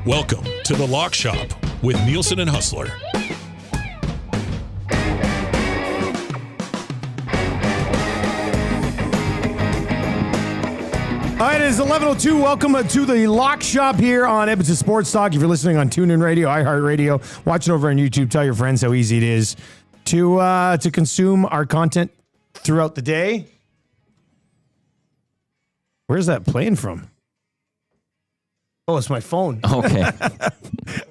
Welcome to The Lock Shop with Nielson and Hustler. All right, it is 11:02. Welcome to The Lock Shop here on Edmonton Sports Talk. If you're listening on TuneIn Radio, iHeartRadio, watching over on YouTube, tell your friends how easy it is to consume our content throughout the day. Where's that playing from? Oh, it's my phone. Okay.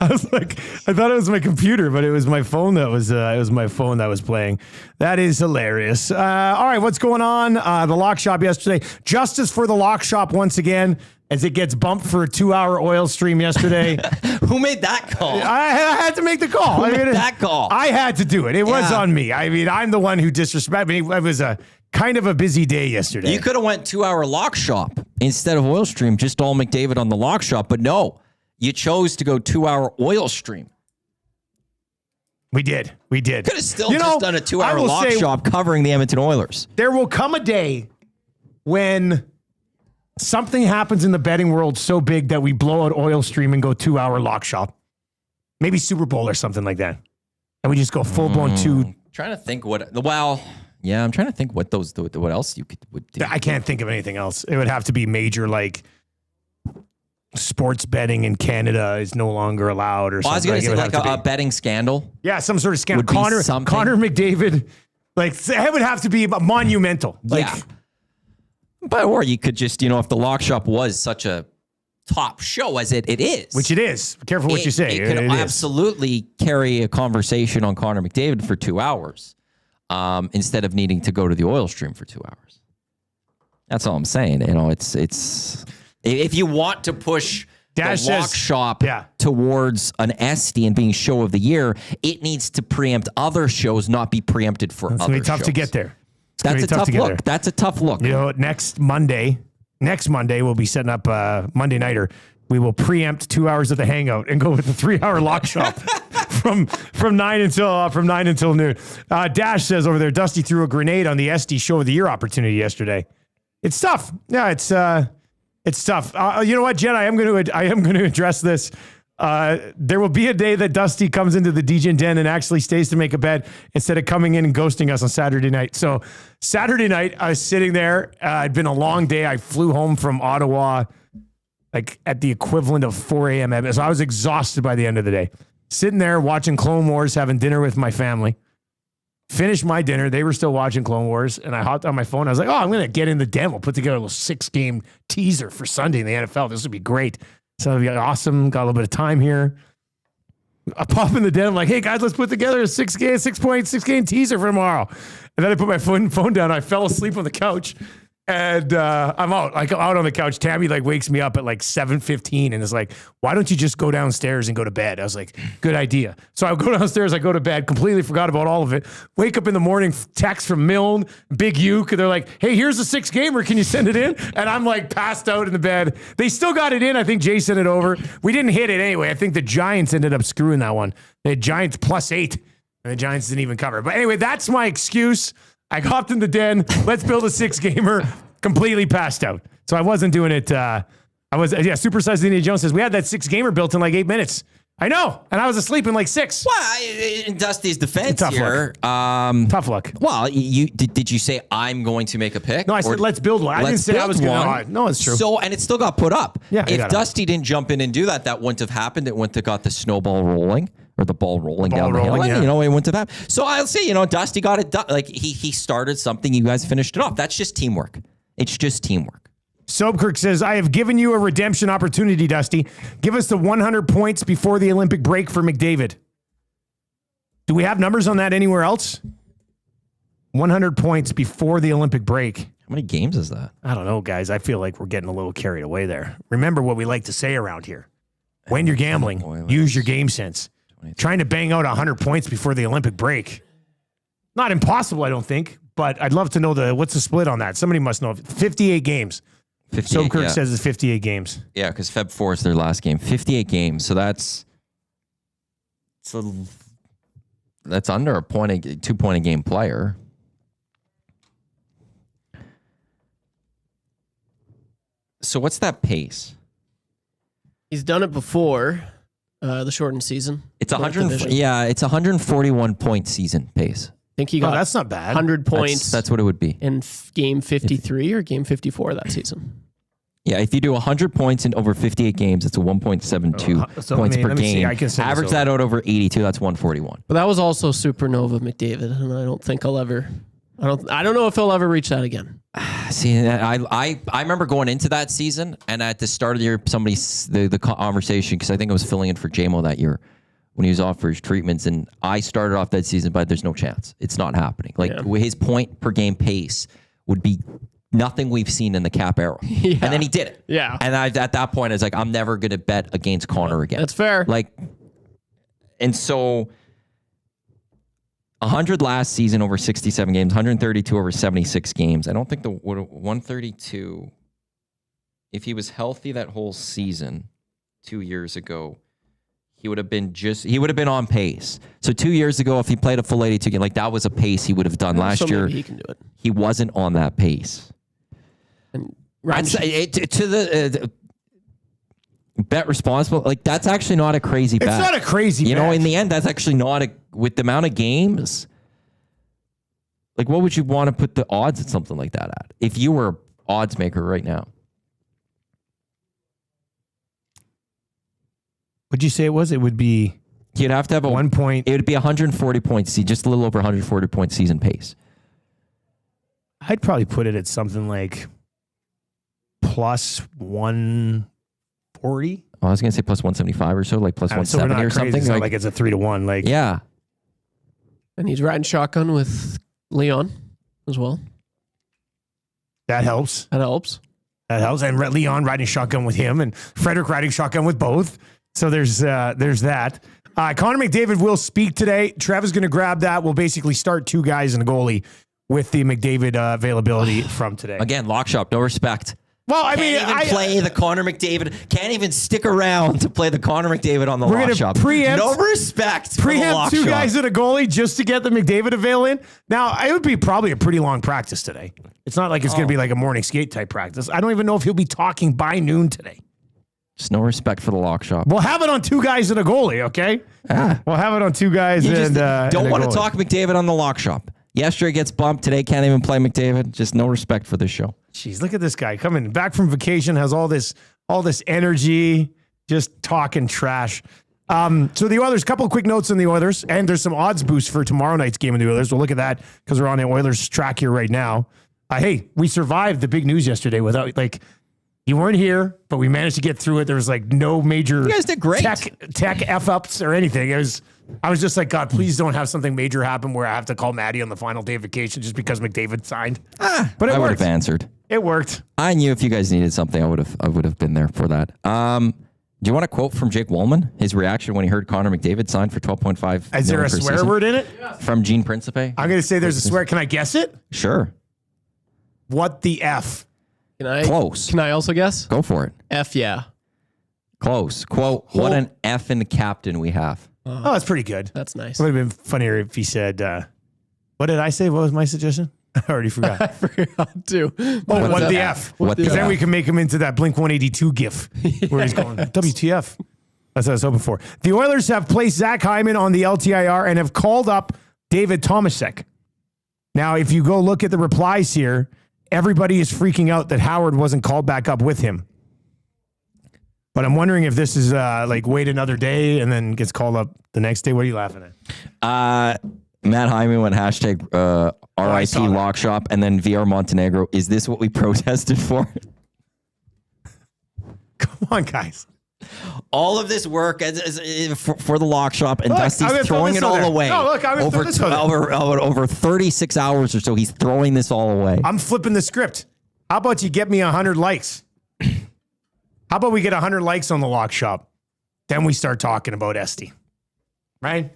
I was like, I thought it was my computer, but it was my phone that was playing. That is hilarious. All right, what's going on? The Lock Shop yesterday. Justice for the Lock Shop once again as it gets bumped for a 2-hour oil stream yesterday. Who made that call? I had to make the call. Who made that call? I had to do it. It was on me. I mean, I'm the one who disrespected me. It was a kind of a busy day yesterday. You could have went 2-hour Lock Shop instead of oil stream, just all McDavid on the Lock Shop, but no. You chose to go 2-hour oil stream. We did. Could have still just done a 2-hour Lock Shop covering the Edmonton Oilers. There will come a day when something happens in the betting world so big that we blow out oil stream and go 2-hour Lock Shop. Maybe Super Bowl or something like that. And we just go full-blown Trying to think what... Well, yeah, I'm trying to think what else you would do. I can't think of anything else. It would have to be major, like... sports betting in Canada is no longer allowed or something. I was going to say like a betting scandal. Yeah, some sort of scandal. Connor McDavid, like it would have to be monumental. Like, yeah. But or you could just, if the Lock Shop was such a top show as it is. Which it is. Be careful what you say. It could absolutely carry a conversation on Connor McDavid for 2 hours instead of needing to go to the oil stream for 2 hours. That's all I'm saying. It's if you want to push the Lock Shop towards an Esty and being show of the year, it needs to preempt other shows, not be preempted for other shows. It's going to be tough to get there. That's a tough look. That's a tough look. Next Monday, we'll be setting up Monday Nighter. We will preempt 2 hours of the hangout and go with the 3-hour Lock Shop from 9 until noon. Dash says over there, Dusty threw a grenade on the Esty show of the year opportunity yesterday. It's tough. Yeah, it's tough. You know what, Jen? I am going to address this. There will be a day that Dusty comes into the DJ Den and actually stays to make a bet instead of coming in and ghosting us on Saturday night. So Saturday night, I was sitting there. It'd been a long day. I flew home from Ottawa, like at the equivalent of 4 a.m. So I was exhausted by the end of the day. Sitting there watching Clone Wars, having dinner with my family. Finished my dinner. They were still watching Clone Wars, and I hopped on my phone. I was like, I'm going to get in the den. We'll put together a little 6-game teaser for Sunday in the NFL. This would be great. So it'd be awesome. Got a little bit of time here. I pop in the den. I'm like, hey, guys, let's put together a 6-game teaser for tomorrow. And then I put my phone down. I fell asleep on the couch. And I'm out on the couch. Tammy wakes me up at 7:15 and is like, why don't you just go downstairs and go to bed? I was like, good idea. So I go downstairs, I go to bed, completely forgot about all of it. Wake up in the morning, text from Milne, Big Uke. They're like, hey, here's a 6-gamer. Can you send it in? And I'm passed out in the bed. They still got it in. I think Jay sent it over. We didn't hit it anyway. I think the Giants ended up screwing that one. They had Giants +8 and the Giants didn't even cover. But anyway, that's my excuse. I hopped in the den. Let's build a 6-gamer. Completely passed out. So I wasn't doing it. Supersized Indiana Jones says, we had that 6-gamer built in 8 minutes. I know. And I was asleep in 6. Well, in Dusty's defense here. Tough luck. Well, did you say I'm going to make a pick? No, I said let's build one. I didn't say I was going to. No, it's true. So, and it still got put up. Yeah, if Dusty didn't jump in and do that, that wouldn't have happened. It wouldn't have got the snowball rolling. Or the ball rolling down the hill. Yeah. It wouldn't have happened. So I'll say, Dusty got it done. He started something. You guys finished it off. That's just teamwork. It's just teamwork. Sobkirk says, I have given you a redemption opportunity, Dusty. Give us the 100 points before the Olympic break for McDavid. Do we have numbers on that anywhere else? 100 points before the Olympic break. How many games is that? I don't know, guys. I feel like we're getting a little carried away there. Remember what we like to say around here. when you're gambling, Oilers. use your game sense. Trying to bang out 100 points before the Olympic break. Not impossible, I don't think, but I'd love to know what's the split on that. Somebody must know. 58 games. 58, Sobkirk says it's 58 games. Yeah, because Feb 4 is their last game. 58 games. So that's under a 2-point a game player. So what's that pace? He's done it before, the shortened season. It's 100. Yeah, it's 141 point season pace. I think he got that's not bad. 100 points. That's what it would be in game 53 or game 54 that season. Yeah, if you do 100 points in over 58 games, it's a 1.72 points per game. Average that out over 82. That's 141. But that was also Supernova McDavid, and I don't think I'll ever. I don't know if he'll ever reach that again. See, I remember going into that season, and at the start of the year, the conversation, because I think I was filling in for JMO that year when he was off for his treatments, and I started off that season, but there's no chance. It's not happening. His point per game pace would be nothing we've seen in the Cap era. Yeah. And then he did it. Yeah. And at that point, I was like, I'm never going to bet against Connor again. That's fair. And so 100 last season over 67 games, 132 over 76 games. I don't think the 132, if he was healthy that whole season 2 years ago, he would have been on pace. So 2 years ago, if he played a full 82 game, that was a pace he would have done last year. He can do it. He wasn't on that pace. And I'd say to the bet responsible. That's actually not a crazy bet. It's not a crazy bet. You know, in the end, that's actually not with the amount of games. What would you want to put the odds at something like that at? If you were odds maker right now. What'd you say it was? It would be. You'd have to have 1 point. It would be 140 points, just a little over 140 point season pace. I'd probably put it at something like plus 140. I was going to say plus 175 or so, plus 170 or something. It's not like it's a 3-1. Yeah. And he's riding shotgun with Leon as well. That helps. That helps. And Leon riding shotgun with him and Frederick riding shotgun with both. So there's that. Connor McDavid will speak today. Trev is going to grab that. We'll basically start two guys and a goalie with the McDavid availability from today. Again, lock shop, no respect. Well, I play the Connor McDavid. Can't even stick around to play the Connor McDavid on the lock shop. No respect. Preempt two guys and a goalie just to get the McDavid avail in. Now, it would be probably a pretty long practice today. It's not like it's going to be like a morning skate type practice. I don't even know if he'll be talking by noon today. Just no respect for the lock shop. We'll have it on two guys and a goalie, okay? We'll have it on two guys and don't want to talk McDavid on the lock shop. Yesterday gets bumped. Today can't even play McDavid. Just no respect for this show. Jeez, look at this guy coming back from vacation, has all this energy, just talking trash. So the Oilers, couple of quick notes on the Oilers, and there's some odds boost for tomorrow night's game of the Oilers. We'll look at that because we're on the Oilers track here right now. Hey, we survived the big news yesterday without, you weren't here, but we managed to get through it. There was no major you guys did great. tech F-ups or anything. I was just like, God, please don't have something major happen where I have to call Matty on the final day of vacation just because McDavid signed. But it I would worked. have answered. It worked. I knew if you guys needed something, I would have been there for that. Do you want a quote from Jake Woolman? His reaction when he heard Connor McDavid signed for $12.5 Is there a swear word in it? From Gene Principe? I'm going to say there's a swear. Can I guess it? Sure. What the F? Close. Can I also guess? Go for it. F, yeah. Close. Quote, what an F in the captain we have. Oh, that's pretty good. That's nice. It would have been funnier if he said, what did I say? What was my suggestion? I already forgot. I forgot too. What the F? Because then we can make him into that Blink 182 gif where he's going, WTF. That's what I was hoping for. The Oilers have placed Zach Hyman on the LTIR and have called up David Tomasek. Now, if you go look at the replies here, everybody is freaking out that Howard wasn't called back up with him. But I'm wondering if this is wait another day and then gets called up the next day. What are you laughing at? Matt Hyman went hashtag RIP lock shop and then VR Montenegro. Is this what we protested for? Come on, guys. All of this work for the lock shop, and Dusty's throwing it all away. No, look, over 36 hours or so, he's throwing this all away. I'm flipping the script. How about you get me 100 likes? How about we get 100 likes on the lock shop? then we start talking about Esty, right?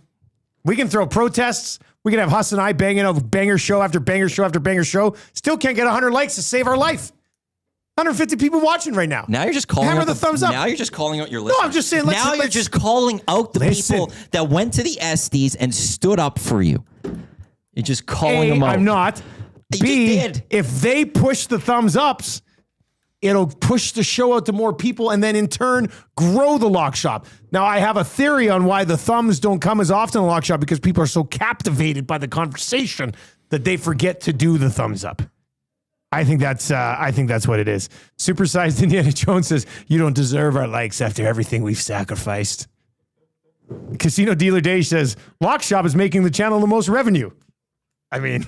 We can throw protests. We can have Huss and I banging out banger show after banger show after banger show. Still can't get 100 likes to save our life. 150 people watching right now. Now you're just calling Hammer out the thumbs up. Now you're just calling out your listeners. No, I'm just saying. Now you're just calling out the people that went to the Esties and stood up for you. You're just calling them out. I'm not. You B, just did. if they push the thumbs ups, it'll push the show out to more people and then in turn grow the lock shop. Now, I have a theory on why the thumbs don't come as often in the lock shop because people are so captivated by the conversation that they forget to do the thumbs up. I think that's what it is. Supersized Indiana Jones says, you don't deserve our likes after everything we've sacrificed. Casino Dealer Day says, Lock Shop is making the channel the most revenue. I mean,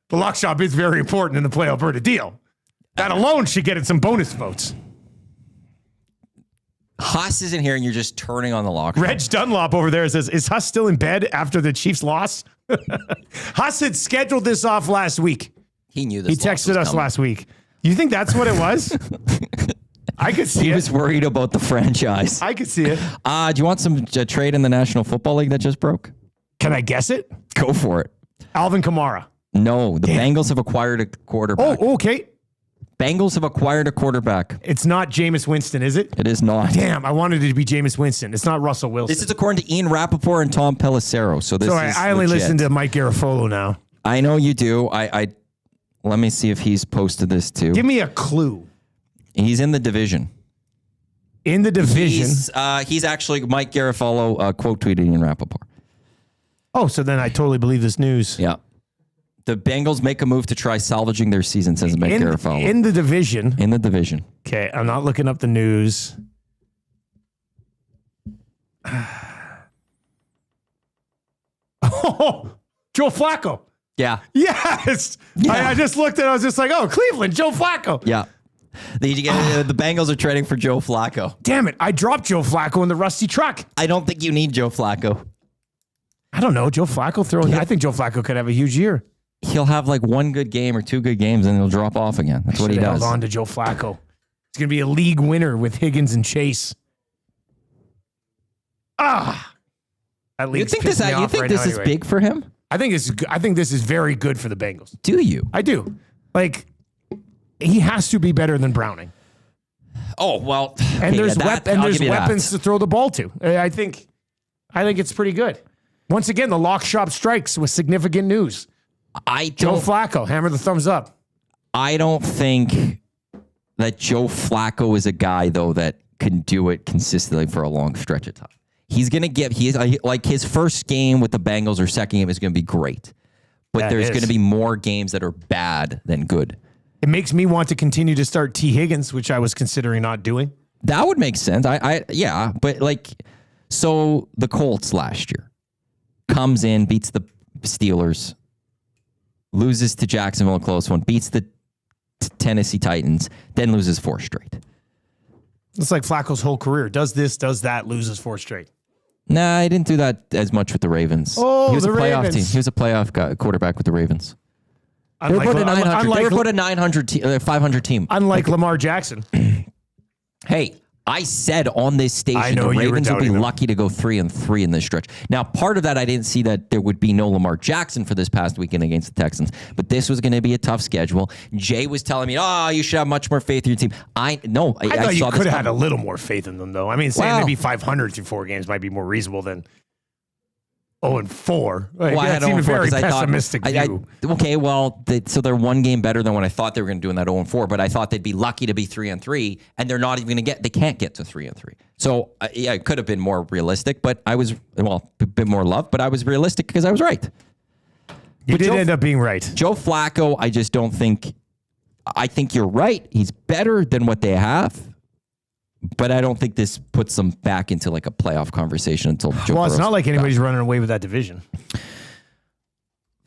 the Lock Shop is very important in the Play Alberta deal. That alone should get it some bonus votes. Huss isn't here and you're just turning on the lock. Reg Dunlop over there says, is Huss still in bed after the Chiefs loss? Huss had scheduled this off last week. He knew this. He texted us last week. You think that's what it was? I could see it. He was worried about the franchise. I could see it. Do you want some trade in the National Football League that just broke? Can I guess it? Go for it. Alvin Kamara. No, the Bengals have acquired a quarterback. Oh, okay. Bengals have acquired a quarterback. It's not Jameis Winston, is it? It is not. Damn, I wanted it to be Jameis Winston. It's not Russell Wilson. This is according to Ian Rappaport and Tom Pelissero. So this is I only legit. listen to Mike Garafolo now. I know you do. I let me see if he's posted this too. Give me a clue. He's in the division. In the division? He's actually Mike Garafolo quote tweeted Ian Rappaport. Oh, so then I totally believe this news. Yeah. The Bengals make a move to try salvaging their season, says Mike Garafolo. In the division. In the division. Okay, I'm not looking up the news. Oh, Joe Flacco. Yeah. Yes. Yeah. I just looked at it. I was just like, oh, Cleveland, Joe Flacco. Yeah. The Bengals are trading for Joe Flacco. Damn it. I dropped Joe Flacco in the rusty truck. I don't think you need Joe Flacco. I don't know. Joe Flacco throwing. I think Joe Flacco could have a huge year. He'll have like one good game or two good games and he'll drop off again. That's what he does. Held on to Joe Flacco. He's going to be a league winner with Higgins and Chase. That You think this is big for him? I think this is very good for the Bengals. Do you? I do. Like, he has to be better than Browning. Oh, well. And okay, there's weapons to throw the ball to. I think it's pretty good. Once again, the lock shop strikes with significant news. Joe Flacco, hammer the thumbs up. I don't think that Joe Flacco is a guy, though, that can do it consistently for a long stretch of time. He's going to get, his first game with the Bengals or second game is going to be great. But there's going to be more games that are bad than good. It makes me want to continue to start T. Higgins, which I was considering not doing. That would make sense. Yeah. But so the Colts last year comes in, beats the Steelers, loses to Jacksonville, a close one, beats the Tennessee Titans, then loses 4 straight. It's like Flacco's whole career. Does this, does that, loses 4 straight. Nah, he didn't do that as much with the Ravens. Oh, he was the a playoff Ravens. team. He was a playoff quarterback with the Ravens. They were about a 500 team. Unlike Lamar Jackson. Hey, I said on this station the Ravens will be lucky to go 3-3 in this stretch. Now, part of that, I didn't see that there would be no Lamar Jackson for this past weekend against the Texans, but this was going to be a tough schedule. Jay was telling me, you should have much more faith in your team. I thought you could have had a little more faith in them, though. I mean, saying they'd be 500 through 4 games might be more reasonable than 0-4. That seemed a very pessimistic view. So they're 1 game better than what I thought they were going to do in that 0-4, but I thought they'd be lucky to be 3-3, and they're not even going to they can't get to 3-3. So, it could have been more realistic, but I was, a bit more love, but I was realistic because I was right. You did end up being right. Joe Flacco, I just don't think, I think you're right. He's better than what they have. But I don't think this puts them back into a playoff conversation until Joe Burrow's it's not like anybody's running away with that division.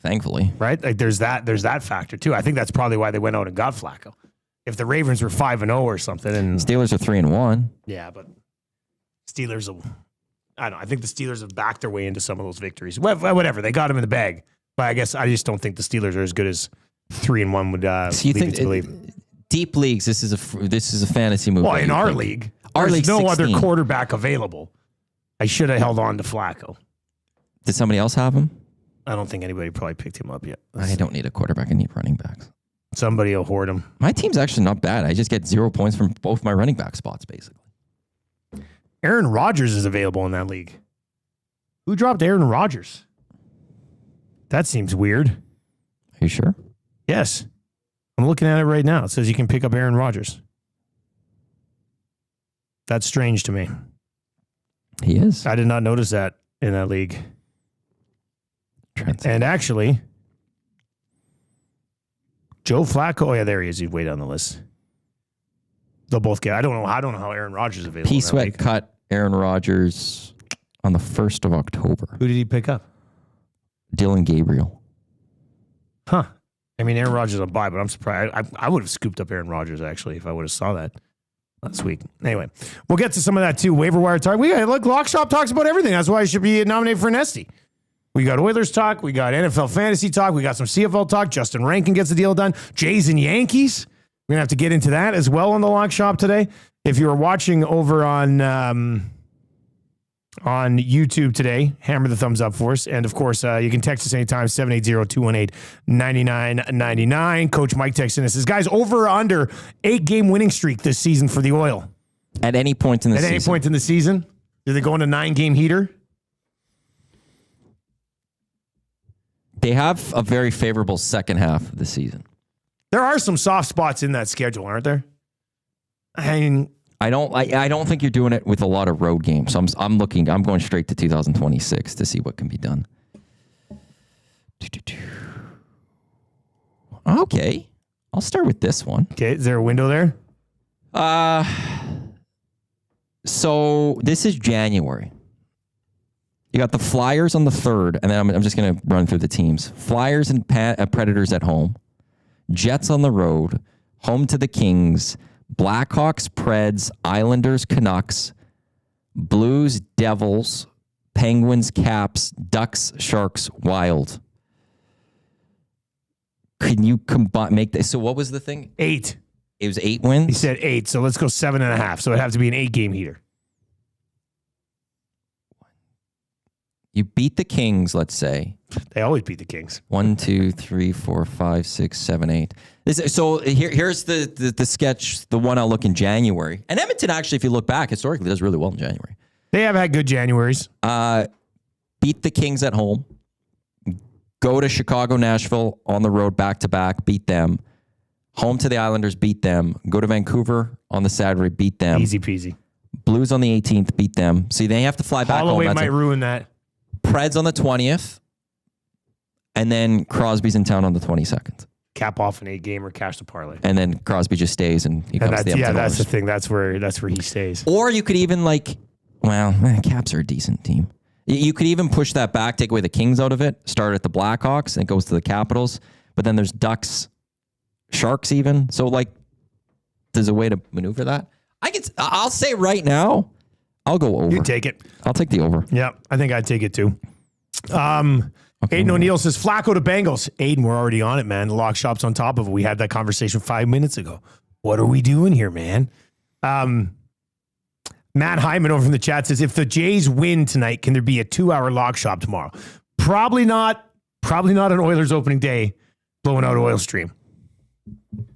Thankfully. Right? Like there's that factor too. I think that's probably why they went out and got Flacco. If the Ravens were 5-0 or something and Steelers are 3-1. Yeah, but Steelers will, I don't know. I think the Steelers have backed their way into some of those victories. Whatever. They got them in the bag. But I guess I just don't think the Steelers are as good as 3-1 would lead you to believe. Deep leagues, this is a fantasy move. Well, in our league, Our There's league's no 16. other quarterback available. I should have held on to Flacco. Did somebody else have him? I don't think anybody probably picked him up yet. I don't need a quarterback. I need running backs. Somebody will hoard him. My team's actually not bad. I just get 0 points from both my running back spots, basically. Aaron Rodgers is available in that league. Who dropped Aaron Rodgers? That seems weird. Are you sure? Yes. I'm looking at it right now. It says you can pick up Aaron Rodgers. That's strange to me. He is. I did not notice that in that league. And actually, Joe Flacco. Oh yeah, there he is. He's way down the list. They'll both get. I don't know how Aaron Rodgers is available. P Sweat cut Aaron Rodgers on the 1st of October. Who did he pick up? Dylan Gabriel. Huh. I mean, Aaron Rodgers will buy, but I'm surprised. I would have scooped up Aaron Rodgers actually if I would have saw that last week. Anyway, we'll get to some of that too. Waiver wire talk. Look, Lock Shop talks about everything. That's why I should be nominated for an Esty. We got Oilers talk. We got NFL fantasy talk. We got some CFL talk. Justin Rankin gets the deal done. Jays and Yankees. We're going to have to get into that as well on the Lock Shop today. If you were watching over on YouTube today, hammer the thumbs up for us. And, of course, you can text us anytime, 780-218-9999. Coach Mike texting us. Says, guys, over or under 8-game winning streak this season for the Oil? At any point in the season. At any point in the season? Do they go on a 9-game heater? They have a very favorable second half of the season. There are some soft spots in that schedule, aren't there? I mean, I don't think you're doing it with a lot of road games. So I'm going straight to 2026 to see what can be done. Okay. I'll start with this one. okay, is there a window there? So this is January. You got the Flyers on the 3rd, and then I'm just going to run through the teams. Flyers and Predators at home. Jets on the road. Home to the Kings. Blackhawks, Preds, Islanders, Canucks. Blues, Devils. Penguins, Caps. Ducks, Sharks, Wild. Can you make this? So what was the thing? 8. It was 8 wins? He said 8, so let's go 7.5. So it'd have to be an 8-game heater. You beat the Kings, let's say. They always beat the Kings. 1, 2, 3, 4, 5, 6, 7, 8. So here's the sketch, the one I'll look in January. And Edmonton, actually, if you look back, historically does really well in January. They have had good Januaries. Beat the Kings at home. Go to Chicago, Nashville on the road back-to-back, beat them. Home to the Islanders, beat them. Go to Vancouver on the Saturday, beat them. Easy peasy. Blues on the 18th, beat them. So they have to fly back home. Holloway might ruin that. Preds on the 20th. And then Crosby's in town on the 22nd. Cap off an 8-gamer, cash the parlay. And then Crosby just stays and he comes to the Edmonton that's Oilers. the thing. That's where he stays. Or you could even Caps are a decent team. You could even push that back, take away the Kings out of it, start at the Blackhawks, and it goes to the Capitals. But then there's Ducks, Sharks even. So there's a way to maneuver that. I'll say right now, I'll go over. You take it. I'll take the over. Yeah, I think I'd take it too. Aiden O'Neill says, Flacco to Bengals. Aiden, we're already on it, man. The Lock Shop's on top of it. We had that conversation 5 minutes ago. What are we doing here, man? Matt Hyman over in the chat says, if the Jays win tonight, can there be a 2-hour Lock Shop tomorrow? Probably not. Probably not an Oilers opening day blowing out Oil Stream.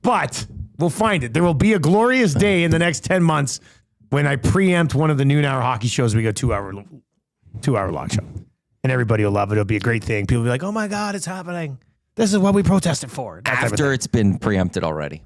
But we'll find it. There will be a glorious day in the next 10 months when I preempt one of the noon hour hockey shows. We go 2-hour Lock Shop. And everybody will love it. It'll be a great thing. People will be like, oh my God, it's happening. This is what we protested for. After it's been preempted already.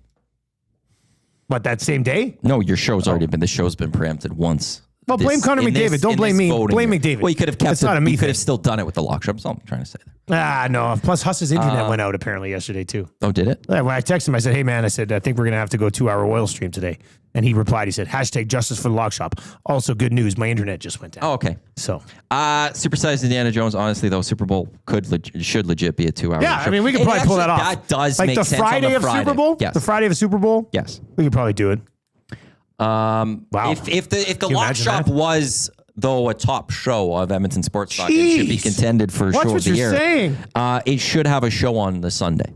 What, that same day? No, your show's already been, the show's been preempted once. Well, blame Connor McDavid. Don't blame me. Blame McDavid. Well, you could have kept It's not a me You could thing. have still done it with the Lock Shop. That's all I'm trying to say there. No. Plus, Huss's internet went out apparently yesterday too. Oh, did it? Yeah, when I texted him, I said, hey man, I think we're going to have to go 2-hour Oil Stream today. And he replied, he said, #justice for the Lock Shop. Also good news, my internet just went down. Oh, okay. So. Supersized Indiana Jones, honestly though, Super Bowl should legit be a 2-hour Yeah, show. I mean, we could probably pull that off. That does like make the sense Friday on the of Friday. Super Bowl? Yes. The Friday of a Super Bowl? Yes. We could probably do it. Wow. If the Lock Shop was though a top show of Edmonton Sports Talk, it should be contended for Watch show what of the you're year. saying. It should have a show on the Sunday.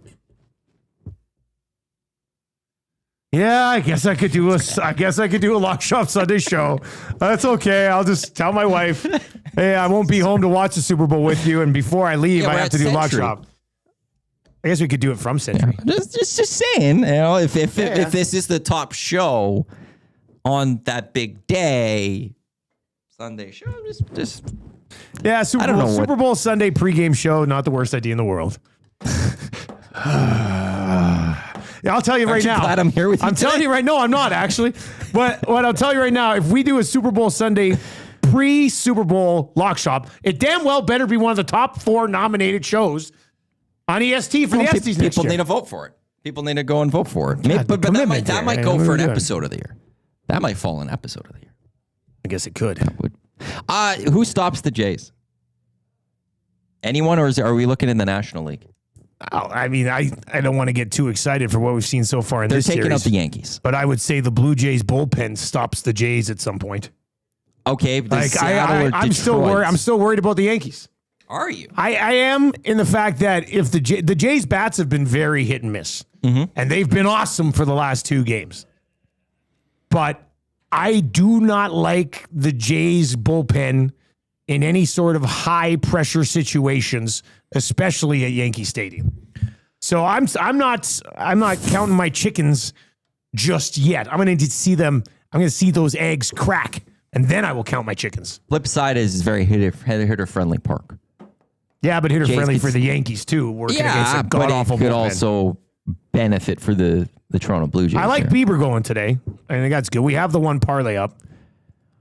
Yeah, I guess I could do a Lock Shop Sunday show. That's okay. I'll just tell my wife, hey, I won't be home to watch the Super Bowl with you, and before I leave, I have to do Lock Shop. I guess we could do it from Century. Yeah. Just saying, you know, if this is the top show on that big day, Sunday show, just yeah, Super Bowl Sunday pregame show, not the worst idea in the world. Yeah, I'll tell you right now. Glad I'm here with you. I'm telling you right now, I'm not actually. But what I'll tell you right now, if we do a Super Bowl Sunday pre-Super Bowl Lock Shop, it damn well better be one of the top 4 nominated shows on EST for the Esties next year. People need to vote for it. People need to go and vote for it. Maybe, but that might go for an episode of the year. That might fall an episode of the year. I guess it could. Who stops the Jays? Anyone, or are we looking in the National League? I mean, I don't want to get too excited for what we've seen so far in this series. They're taking out the Yankees. But I would say the Blue Jays bullpen stops the Jays at some point. Okay, I'm still worried about the Yankees. Are you? I am, in the fact that if the Jays bats have been very hit and miss, and they've been awesome for the last 2 games. But I do not like the Jays bullpen in any sort of high pressure situations, especially at Yankee Stadium. So I'm not counting my chickens just yet. I'm going to see them. I'm going to see those eggs crack, and then I will count my chickens. Flip side is very hitter friendly park. Yeah, but hitter friendly for the Yankees too. Working against a god awful could bullpen. Also benefit for the Toronto Blue Jays. I like Bieber going today. I think that's good. We have the one parlay up.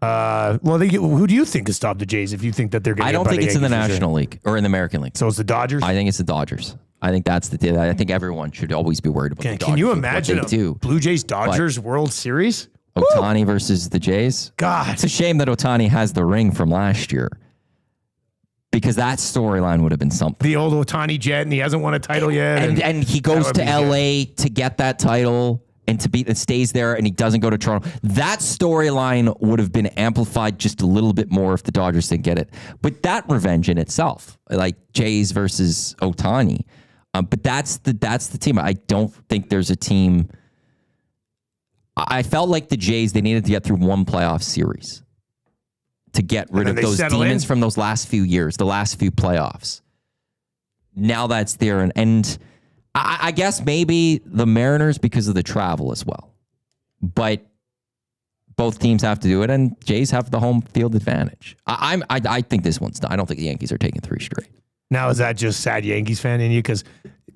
Who do you think has stopped the Jays? If you think that they're going to, I don't think it's in the National League or in the American League. So it's the Dodgers. I think it's the Dodgers. I think that's I think everyone should always be worried about the Dodgers. Can you imagine a Blue Jays Dodgers World Series? Ohtani versus the Jays. God, it's a shame that Ohtani has the ring from last year, because that storyline would have been something. The old Ohtani jet, and he hasn't won a title yet. And he goes to LA to get that title and to beat, it stays there, and he doesn't go to Toronto. That storyline would have been amplified just a little bit more if the Dodgers didn't get it. But that revenge in itself, like Jays versus Ohtani, but that's the team. I don't think there's a team. I felt like the Jays, they needed to get through one playoff series to get rid of those demons from those last few years, the last few playoffs. Now that's there. And I guess maybe the Mariners because of the travel as well. But both teams have to do it, and Jays have the home field advantage. I think this one's done. I don't think the Yankees are taking 3 straight. Now, is that just sad Yankees fan in you? Because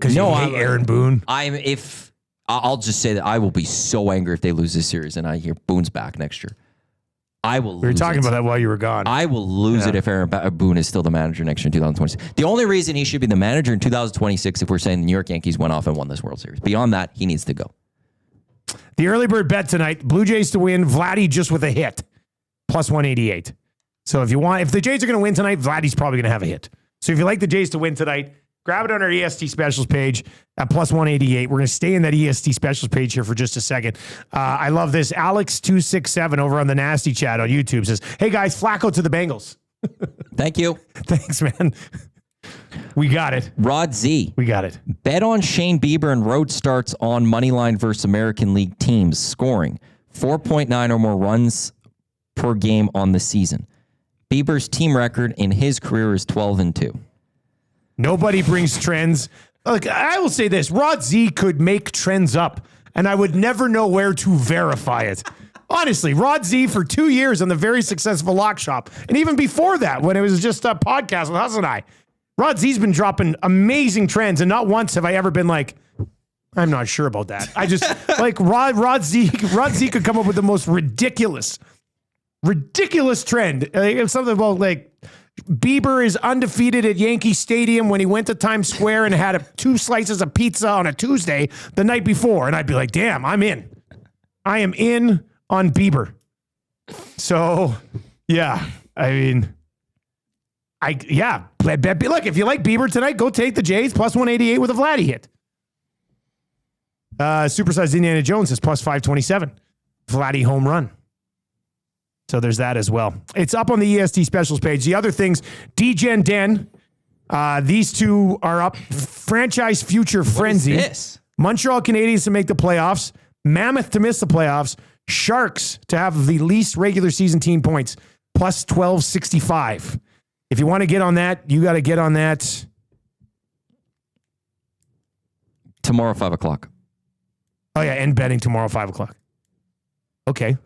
you hate Aaron Boone? I'll just say that I will be so angry if they lose this series and I hear Boone's back next year. I will lose it. We were talking about that while you were gone. I will lose it if Aaron Boone is still the manager next year in 2026. The only reason he should be the manager in 2026 if we're saying the New York Yankees went off and won this World Series. Beyond that, he needs to go. The early bird bet tonight, Blue Jays to win, Vladdy just with a hit, plus 188. So if the Jays are going to win tonight, Vladdy's probably going to have a hit. So if you like the Jays to win tonight, grab it on our EST specials page at plus 188. We're going to stay in that EST specials page here for just a second. I love this. Alex267 over on the Nasty Chat on YouTube says, hey guys, Flacco to the Bengals. Thank you. Thanks, man. We got it. Rod Z. We got it. Bet on Shane Bieber and road starts on Moneyline versus American League teams scoring 4.9 or more runs per game on the season. Bieber's team record in his career is 12-2. Nobody brings trends. Look, I will say this. Rod Z could make trends up, and I would never know where to verify it. Honestly, Rod Z for 2 years on the very successful Lock Shop, and even before that, when it was just a podcast with Hus and I, Rod Z's been dropping amazing trends, and not once have I ever been like, I'm not sure about that. I just, like, Rod Z could come up with the most ridiculous trend. Something about, like, Bieber is undefeated at Yankee Stadium when he went to Times Square and had 2 slices of pizza on a Tuesday the night before. And I'd be like, damn, I'm in. I am in on Bieber. So, yeah, I mean, look, if you like Bieber tonight, go take the Jays plus 188 with a Vladdy hit. Supersized Indiana Jones is plus 527. Vladdy home run. So there's that as well. It's up on the EST specials page. The other things, D-Gen Den, these two are up. Franchise Future Frenzy. What is this? Montreal Canadiens to make the playoffs. Mammoth to miss the playoffs. Sharks to have the least regular season team points, plus 1265. If you want to get on that, you got to get on that. Tomorrow, 5 o'clock. Oh, yeah, and betting tomorrow, 5 o'clock. Okay.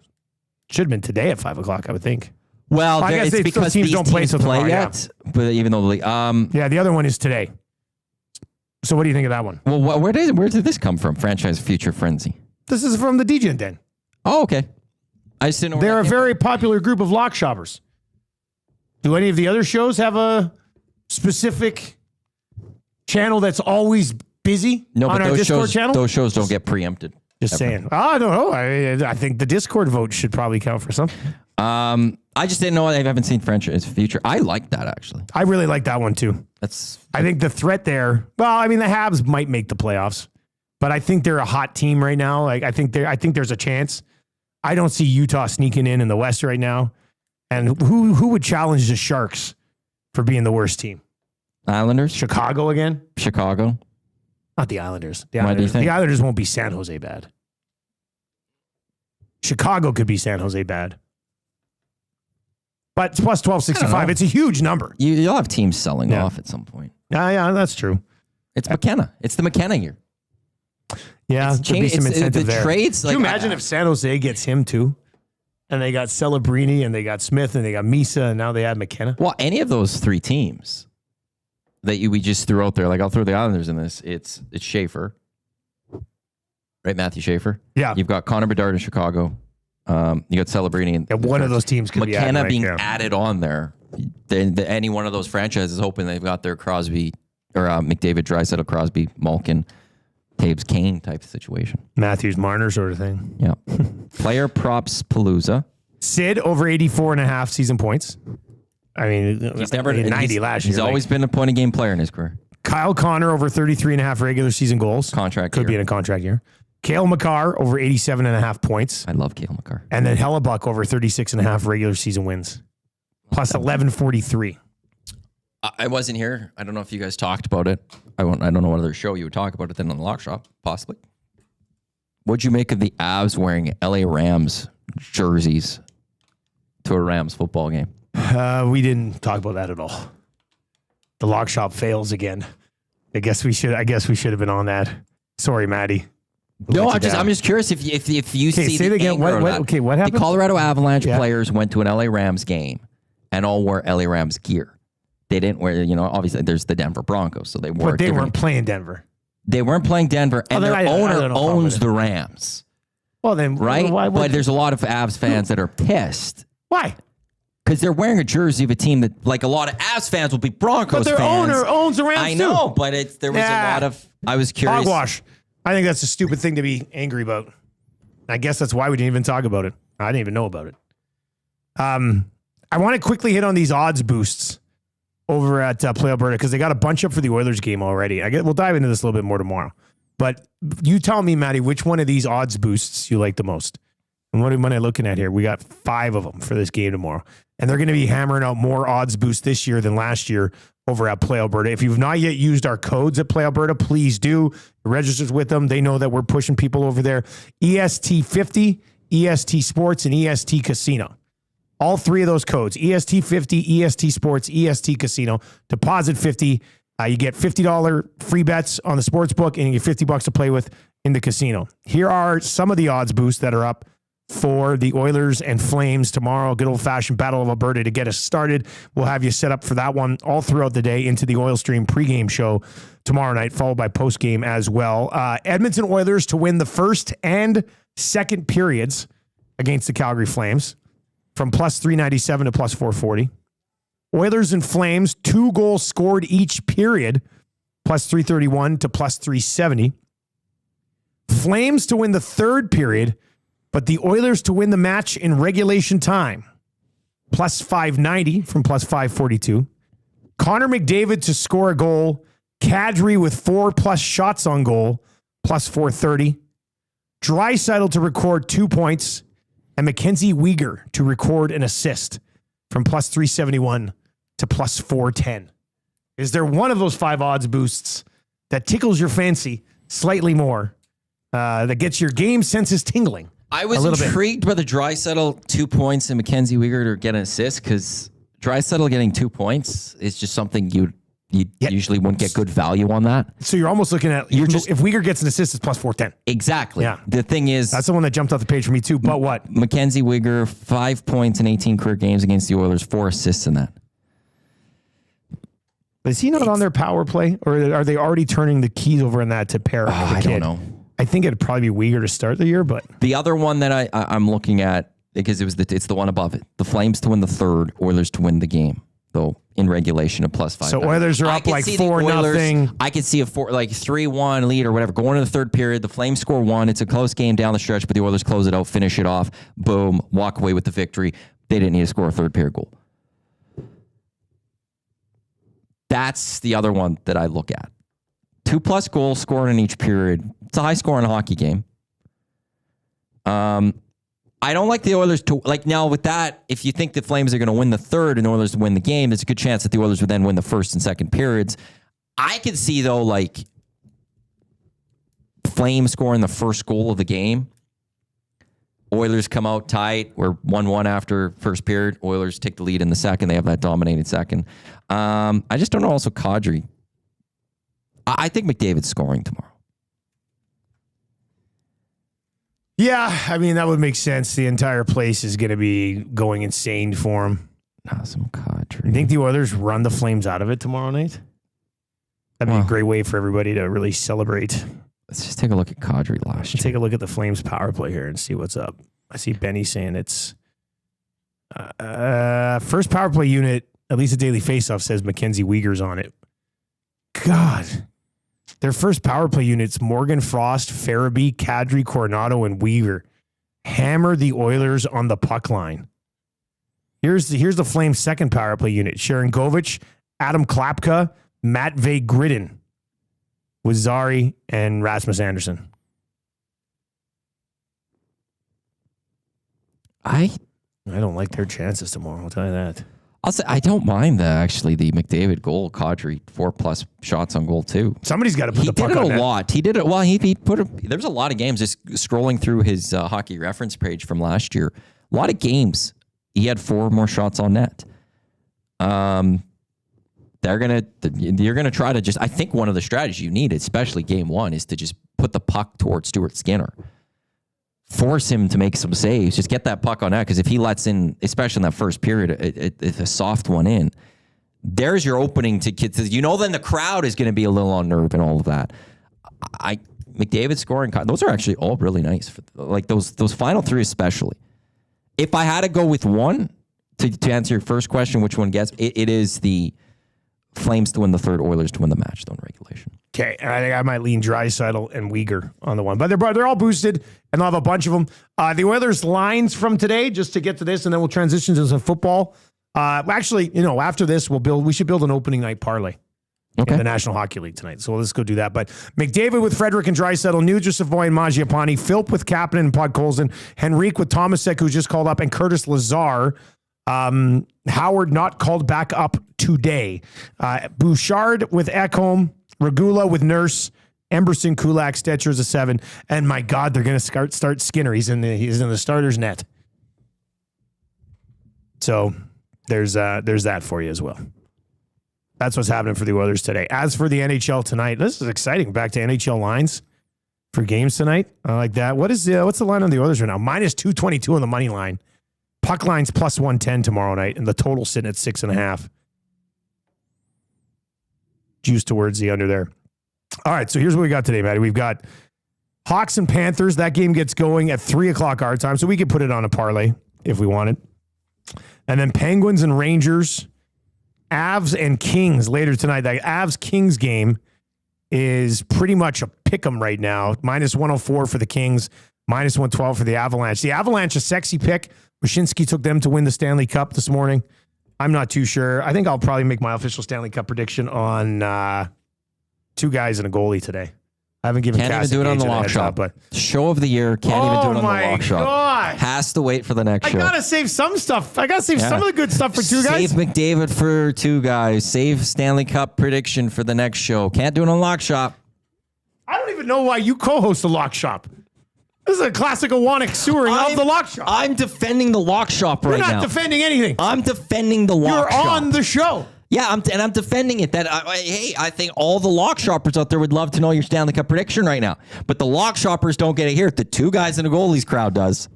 Should have been today at 5 o'clock, I would think. Well, I guess it's because teams these don't play teams till play tomorrow, yet. But even though yeah, the other one is today. So what do you think of that one? well, where did this come from? Franchise Future Frenzy. This is from the DJ Den. Oh, okay. I just didn't know. They're a very popular group of lock shoppers. Do any of the other shows have a specific channel that's always busy No, on but our those Discord shows, channel? those shows don't get preempted. Just saying. I don't know. I think the Discord vote should probably count for something. I just didn't know. I haven't seen Franchise Future. I like that actually. I really like that one too. I think the threat there. Well, I mean, the Habs might make the playoffs, but I think they're a hot team right now. Like I think there's a chance. I don't see Utah sneaking in the West right now. And who would challenge the Sharks for being the worst team? Islanders, Chicago again? Chicago. Not the Islanders. Why do you think? The Islanders won't be San Jose bad. Chicago could be San Jose bad. But it's plus 1265. It's a huge number. You'll have teams selling off at some point. Yeah, that's true. It's McKenna. It's the McKenna year. Yeah, there'd be some incentive the there. trades. Can you imagine if San Jose gets him too? And they got Celebrini and they got Smith and they got Misa and now they have McKenna. Well, any of those three teams that we just threw out there, like I'll throw the Islanders in this. It's Schaefer, right? Matthew Schaefer. Yeah. You've got Connor Bedard in Chicago. You got Celebrini and one of those teams could McKenna be being added on there. Then any one of those franchises hoping they've got their Crosby or McDavid, Draisaitl, Crosby, Malkin, Taves, Kane type of situation. Matthews, Marner sort of thing. Yeah. Player props Palooza. Sid over 84.5 season points. I mean, He's never 90 last year. He's always been a point a game player in his career. Kyle Connor over 33.5 regular season goals. Contract Could year. be in a contract year. Cale Makar over 87.5 points. I love Cale Makar. And then Hellebuck over 36.5 regular season wins. Plus 1143. I wasn't here. I don't know if you guys talked about it. I don't know what other show you would talk about it than on the Lock Shop, possibly. What'd you make of the Avs wearing LA Rams jerseys to a Rams football game? We didn't talk about that at all. The Lock Shop fails again. I guess we should have been on that. Sorry, Maddie. No, I'm just curious if you see say it again. What happened? The Colorado Avalanche players went to an LA Rams game and all wore LA Rams gear. They didn't wear, obviously there's the Denver Broncos, so they wore. But they weren't playing Denver. They weren't playing Denver, and their owner owns the Rams. Well, then right? But there's a lot of Avs fans that are pissed. Why? Because they're wearing a jersey of a team that, like a lot of Avs fans, will be Broncos fans. But their owner owns the Rams. I know, but there was a lot of. I was curious. Hogwash. I think that's a stupid thing to be angry about. I guess that's why we didn't even talk about it. I didn't even know about it. I want to quickly hit on these odds boosts over at Play Alberta because they got a bunch up for the Oilers game already. We'll dive into this a little bit more tomorrow. But you tell me, Matty, which one of these odds boosts you like the most? And what am I looking at here? We got 5 of them for this game tomorrow. And they're going to be hammering out more odds boosts this year than last year over at Play Alberta. If you've not yet used our codes at Play Alberta, please do. Register with them. They know that we're pushing people over there. EST50, EST Sports, and EST Casino. All 3 of those codes, EST50, EST Sports, EST Casino. Deposit 50. You get $50 free bets on the sports book, and you get $50 to play with in the casino. Here are some of the odds boosts that are up for the Oilers and Flames tomorrow. Good old-fashioned Battle of Alberta to get us started. We'll have you set up for that one all throughout the day into the Oil Stream pregame show tomorrow night, followed by postgame as well. Edmonton Oilers to win the first and second periods against the Calgary Flames from plus 397 to plus 440. Oilers and Flames, 2 goals scored each period, plus 331 to plus 370. Flames to win the third period, but the Oilers to win the match in regulation time, plus 590 from plus 542. Connor McDavid to score a goal. Kadri with 4+ shots on goal, plus 430. Draisaitl to record 2 points. And Mackenzie Weegar to record an assist from plus 371 to plus 410. Is there one of those 5 odds boosts that tickles your fancy slightly more that gets your game senses tingling. I was intrigued by the Draisaitl 2 points and Mackenzie Weegar to get an assist because Draisaitl getting 2 points is just something you usually wouldn't get good value on that. So you're almost looking at if Weegar gets an assist, it's plus 410. Exactly. Yeah. The thing is, that's the one that jumped off the page for me too. But what? Mackenzie Weegar, 5 points in 18 career games against the Oilers, 4 assists in that. Is he not on their power play, or are they already turning the keys over in that to pair? I don't know. I think it'd probably be Weegar to start the year, but the other one that I'm looking at, because it's the one above it. The Flames to win the third, Oilers to win the game, though in regulation of plus 5. So Oilers are up like 4-0. I could see a 3-1 lead or whatever going into the third period. The Flames score 1. It's a close game down the stretch, but the Oilers close it out, finish it off, boom, walk away with the victory. They didn't need to score a third period goal. That's the other one that I look at. 2+ goals scored in each period. It's a high scoring hockey game. I don't like the Oilers to now with that. If you think the Flames are going to win the third and the Oilers win the game, there's a good chance that the Oilers would then win the first and second periods. I could see though, like Flames scoring the first goal of the game. Oilers come out tight. We're 1-1 after first period. Oilers take the lead in the second. They have that dominating second. I just don't know. Also, Kadri. I think McDavid's scoring tomorrow. Yeah, I mean, that would make sense. The entire place is going to be going insane for him. Awesome, Kadri. You think the Oilers run the Flames out of it tomorrow night? That'd be a great way for everybody to really celebrate. Let's just take a look at Kadri last year. Take a look at the Flames power play here and see what's up. I see Benny saying it's first power play unit, at least a daily faceoff says Mackenzie Weegar's on it. God. Their first power play units, Morgan Frost, Farabee, Kadri, Coronado, and Weegar, hammer the Oilers on the puck line. Here's the Flames' second power play unit. Sharon Govich, Adam Klapka, Matvey Gridden, with Zari and Rasmus Anderson. I don't like their chances tomorrow, I'll tell you that. I'll say I don't mind the McDavid goal. Kadri 4+ shots on goal too. Somebody's got to put the puck on net. He did it a lot. He did it well. He put there's a lot of games just scrolling through his hockey reference page from last year. A lot of games he had 4 more shots on net. You're gonna try to just. I think one of the strategies you need, especially game 1, is to just put the puck towards Stuart Skinner. Force him to make some saves. Just get that puck on net, because if he lets in, especially in that first period, a soft one in, there's your opening to kids. Then the crowd is going to be a little unnerved and all of that. McDavid scoring, those are actually all really nice. Like those final 3 especially. If I had to go with one to answer your first question, which one gets it is the Flames to win the third, Oilers to win the match, though, in regulation. Okay, I think I might lean Draisaitl and Weegar on the one, but they're all boosted, and I'll have a bunch of them. The Oilers lines from today, just to get to this, and then we'll transition to some football. Actually, after this, we should build an opening night parlay in the National Hockey League tonight. So let's go do that. But McDavid with Frederick and Draisaitl, Nugent, Savoy and Mangiapane, Philp with Kapanen and Podkolzin, Henrique with Tomasek, who just called up, and Curtis Lazar. Howard not called back up today. Bouchard with Ekholm, Regula with Nurse, Emberson, Kulak, Stetcher's a 7, and my God, they're going to start Skinner. He's in the starter's net. So there's that for you as well. That's what's happening for the Oilers today. As for the NHL tonight, this is exciting. Back to NHL lines for games tonight. I like that. What's the line on the Oilers right now? -222 on the money line. Puck line's +110 tomorrow night, and the total sitting at 6.5. Juice towards the under there. All right, so here's what we got today, Matty. We've got Hawks and Panthers. That game gets going at 3 o'clock our time, so we could put it on a parlay if we wanted. And then Penguins and Rangers, Avs and Kings later tonight. That Avs-Kings game is pretty much a pick-em right now. -104 for the Kings, -112 for the Avalanche. The Avalanche, a sexy pick. Wyshynski took them to win the Stanley Cup this morning. I'm not too sure. I think I'll probably make my official Stanley Cup prediction on 2 guys and a goalie today. I haven't given Can't even do it on the lock shop. But show of the year. Can't even do it on the lock shop. God. Has to wait for the next show. I gotta save some stuff. I gotta save some of the good stuff for 2 guys. Save McDavid for 2 guys. Save Stanley Cup prediction for the next show. Can't do it on lock shop. I don't even know why you co-host the Lock Shop. This is a classic Awanik sewering of the Lock Shop. I'm defending the Lock Shop right now. You're not defending anything. I'm defending the Lock Shop. You're on the show. Yeah, I'm defending it. I think all the Lock Shoppers out there would love to know your Stanley Cup prediction right now. But the Lock Shoppers don't get it here. The two guys in the goalies crowd does.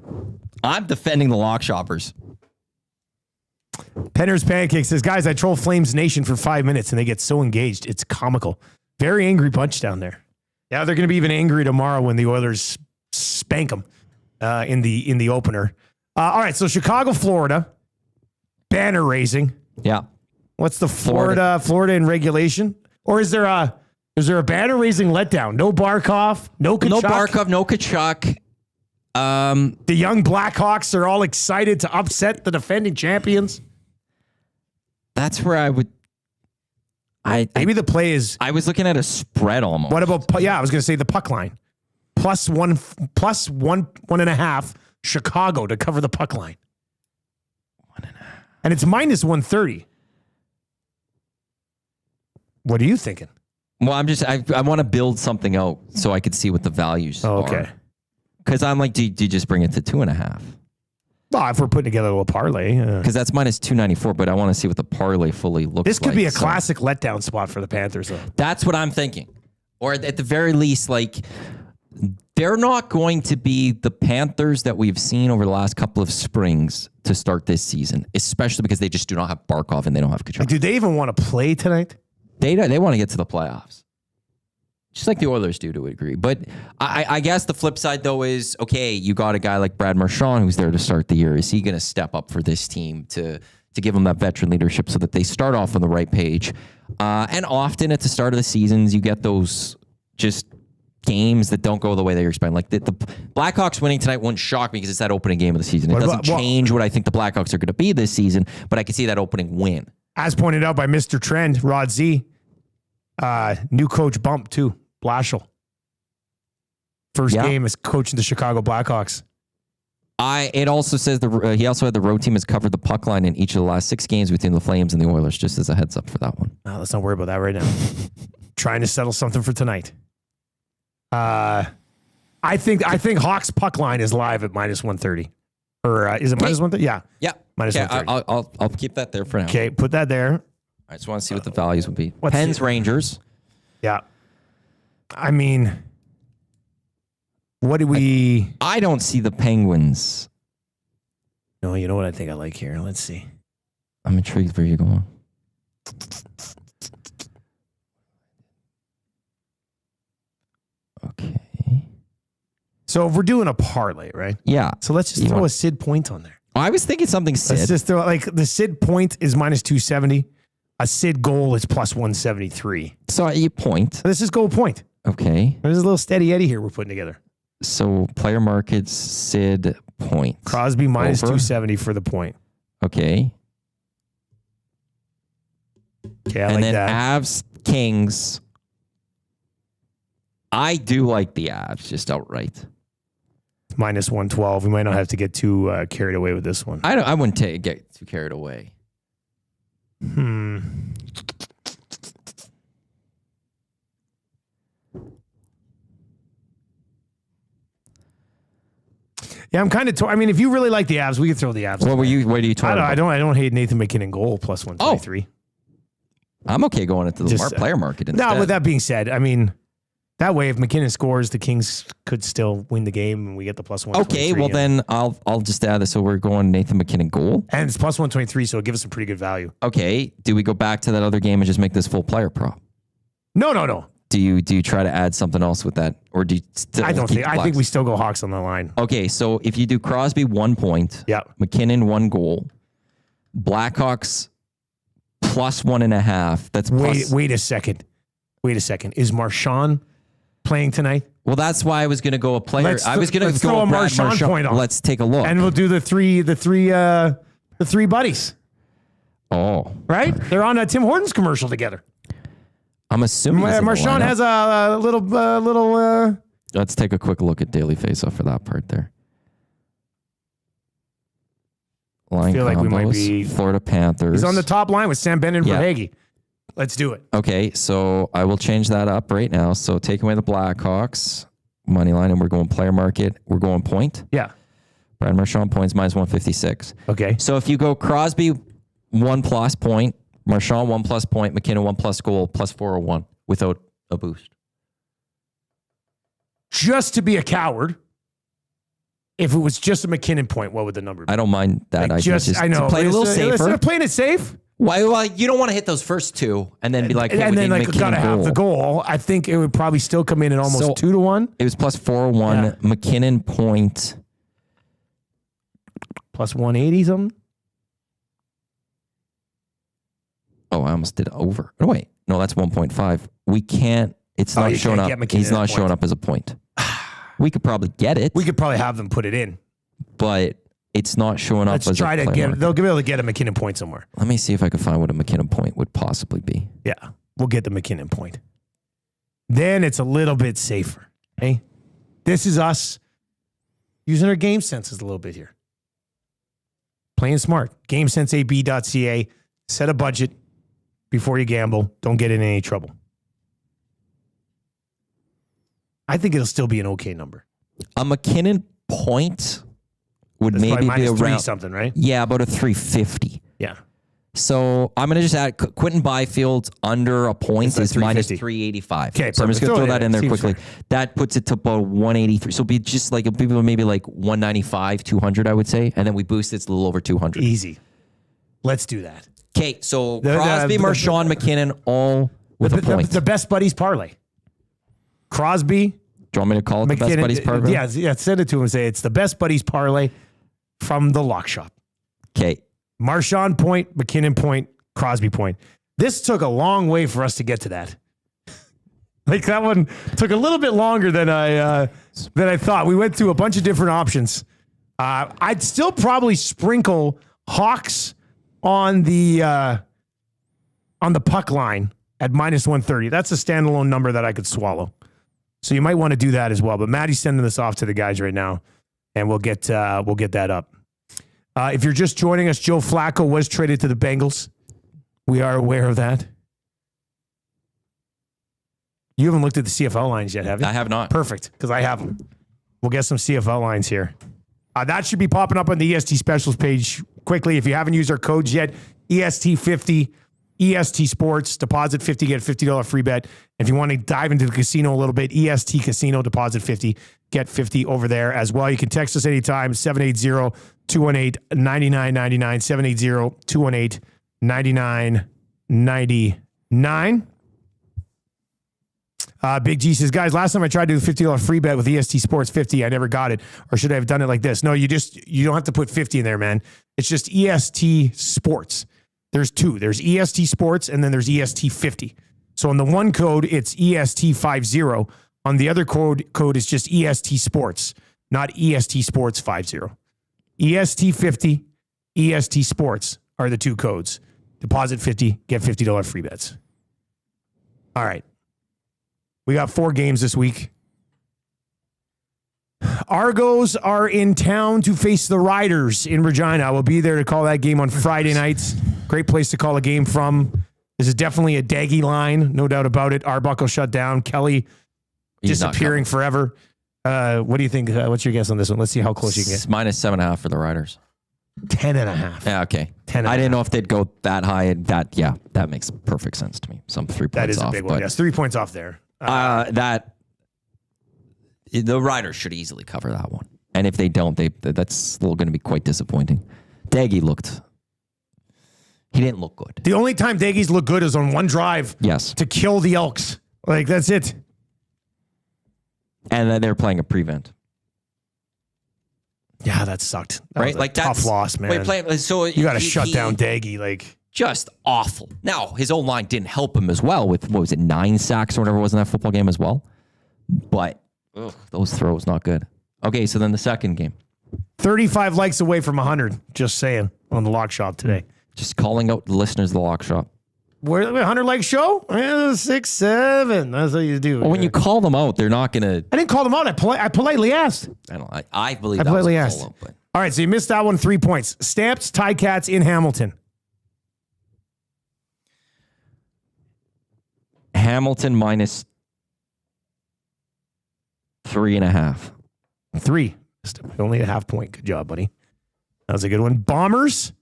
I'm defending the Lock Shoppers. Penner's Pancake says, guys, I troll Flames Nation for 5 minutes and they get so engaged. It's comical. Very angry bunch down there. Yeah, they're going to be even angry tomorrow when the Oilers spank them in the opener. All right, so Chicago, Florida, banner raising. Yeah. What's the Florida in regulation? Or is there a banner raising letdown? No Barkov, no Kachuk. No Barkov, no Kachuk. The young Blackhawks are all excited to upset the defending champions. That's where I would. Maybe the play is. I was looking at a spread almost. What about? Yeah, I was going to say the puck line, plus one and a half. Chicago to cover the puck line. 1.5. And it's minus 130. What are you thinking? Well, I want to build something out so I could see what the values are. Okay. Because I'm like, do you just bring it to 2.5? Well, if we're putting together a little parlay. Because that's minus 294, but I want to see what the parlay fully looks like. This could be a classic letdown spot for the Panthers, though. That's what I'm thinking. Or at the very least, like, they're not going to be the Panthers that we've seen over the last couple of springs to start this season, especially because they just do not have Barkov and they don't have Kachuk. Do they even want to play tonight? They want to get to the playoffs. Just like the Oilers do, to a degree. But I guess the flip side, though, is, okay, you got a guy like Brad Marchand who's there to start the year. Is he going to step up for this team to give them that veteran leadership so that they start off on the right page? And often at the start of the seasons, you get those just games that don't go the way they were expecting. Like the Blackhawks winning tonight wouldn't shock me because it's that opening game of the season. It doesn't change what I think the Blackhawks are going to be this season, but I can see that opening win. As pointed out by Mr. Trend, Rod Z, new coach bump too. Blashill. First game as coaching the Chicago Blackhawks. It also says he also had the road team has covered the puck line in each of the last 6 games between the Flames and the Oilers, just as a heads up for that one. No, let's not worry about that right now. Trying to settle something for tonight. I think Hawks puck line is live at minus 130. Or is it minus 130? Yeah. Yeah. Minus 130. I'll keep that there for now. Okay, put that there. I just want to see what the values would be. Pens, Rangers. Yeah. I mean, what do we... I don't see the Penguins. No, you know what I think I like here? Let's see. I'm intrigued where you're going. Okay. So if we're doing a parlay, right? Yeah. So let's just throw a Sid point on there. I was thinking something Sid. Let's just throw, like, the Sid point is minus 270. A Sid goal is plus 173. So you point. Let's just go point. Okay. There's a little steady Eddie here we're putting together. So player markets, Sid point. Crosby minus 270 for the point. Okay. Okay, I and like then that. Avs, Kings. I do like the Avs just outright. Minus 112. We might not have to get too carried away with this one. I wouldn't get too carried away. Yeah, I'm kind of. I mean, if you really like the Avs, we could throw the Avs. Where are you talking about? I don't hate Nathan McKinnon goal plus 123. I'm okay going into the player market instead. Now, with that being said, I mean, that way, if McKinnon scores, the Kings could still win the game, and we get the plus 123. Okay, well then I'll just add this. So we're going Nathan McKinnon goal, and it's plus 123, so it gives us some pretty good value. Okay, do we go back to that other game and just make this full player prop? No. Do you try to add something else with that, or do you still? I think we still go Hawks on the line. Okay, so if you do Crosby 1 point, McKinnon 1 goal, Blackhawks plus 1.5. That's wait a second. Is Marchand playing tonight? Well, that's why I was going to go a player. I was going to throw go a Marchand point on. Let's take a look, and we'll do the three buddies. Oh, right. They're on a Tim Hortons commercial together. I'm assuming Marchand has a little. Let's take a quick look at Daily Faceoff for that part there. Line I feel combos, like we might be Florida Panthers. He's on the top line with Sam Bennett and Verhaeghe. Let's do it. Okay, so I will change that up right now. So take away the Blackhawks money line, and we're going player market. We're going point. Yeah. Brad Marchand points minus 156. Okay. So if you go Crosby 1+ point, Marchand 1+ point, McKinnon 1+ goal, plus 401 without a boost. Just to be a coward, if it was just a McKinnon point, what would the number be? I don't mind that. Like I know. To play a little safer. Playing it safe. Why? Well, you don't want to hit those first two and then be like, hey, and then like McKinnon gotta have the goal. I think it would probably still come in at almost 2-1. It was plus 401. Yeah. McKinnon point plus 180 something. Oh, I almost did over. Oh, wait. No, that's 1.5. We can't. It's not showing up. He's not showing up as a point. We could probably get it. We could probably have them put it in. But it's not showing up as a Let's try to player get market. They'll be able to get a McKinnon point somewhere. Let me see if I can find what a McKinnon point would possibly be. Yeah. We'll get the McKinnon point. Then it's a little bit safer. Okay. This is us using our game senses a little bit here. Playing smart. GameSenseAB.ca. Set a budget before you gamble. Don't get in any trouble. I think it'll still be an okay number. A McKinnon point would That's maybe be -3 around something, right? Yeah, about a 350. Yeah. So I'm going to just add Quentin Byfield under a point It's like is minus 350. 385. Okay, so I'm just going to throw that in there Seems quickly. fair. That puts it to about 183. So it'll be just like people maybe like 195, 200, I would say. And then we boost it to a little over 200. Easy. Let's do that. Okay, so Crosby, Marchand, McKinnon, all with a point. The best buddies parlay. Crosby, Do you want me to call it the best buddies parlay? Yeah, send it to him and say it's the best buddies parlay from the lock shop. Okay. Marchand point, McKinnon point, Crosby point. This took a long way for us to get to that. Like that one took a little bit longer than I thought. We went through a bunch of different options. I'd still probably sprinkle Hawks on the puck line at minus 130. That's a standalone number that I could swallow. So you might want to do that as well. But Matty's sending this off to the guys right now, and we'll get that up. If you're just joining us, Joe Flacco was traded to the Bengals. We are aware of that. You haven't looked at the CFL lines yet, have you? I have not. Perfect, because I have them. We'll get some CFL lines here. That should be popping up on the EST specials page quickly. If you haven't used our codes yet, EST50, EST Sports, deposit 50, get a $50 free bet. If you want to dive into the casino a little bit, EST Casino, deposit 50, get 50 over there as well. You can text us anytime, 780-218-9999, 780-218-9999. Big G says, guys, last time I tried to do the $50 free bet with EST Sports 50, I never got it. Or should I have done it like this? No, you don't have to put 50 in there, man. It's just EST Sports. There's two. There's EST Sports and then there's EST 50. So on the one code, it's EST 50. On the other code is just EST Sports, not EST Sports 50. EST 50, EST Sports are the two codes. Deposit 50, get $50 free bets. All right. We got 4 games this week. Argos are in town to face the Riders in Regina. I will be there to call that game on Friday nights. Great place to call a game from. This is definitely a Daggy line, no doubt about it. Arbuckle shut down. Kelly disappearing forever. What do you think? What's your guess on this one? Let's see how close you can get. Minus 7.5 for the Riders. 10.5. Yeah, okay. 10.5. I didn't know if they'd go that high. And that makes perfect sense to me. Some 3 points off. That is a big one. Yes, 3 points off there. The Riders should easily cover that one. And if they don't, that's still going to be quite disappointing. Daggy he didn't look good. The only time Daggy's look good is on one drive. Yes. To kill the Elks. Like, that's it. And then they're playing a prevent. Yeah, that sucked. That right? was a Like tough loss, man. So you got to shut down Daggy. Like, just awful. Now, his own line didn't help him as well with, 9 sacks or whatever was in that football game as well. But those throws, not good. Okay, so then the second game. 35 likes away from 100. Just saying on the Lock Shop today. Just calling out the listeners of the Lock Shop. Where 100 like show? 6, 7. That's what you do. Well, when you call them out, they're not going to. I didn't call them out. I politely asked. I believe I that politely was a asked. call out, but. All right, so you missed that one. 3 points. Stamps, Ticats in Hamilton. Hamilton minus 3.5. 3. Only a half point. Good job, buddy. That was a good one. Bombers.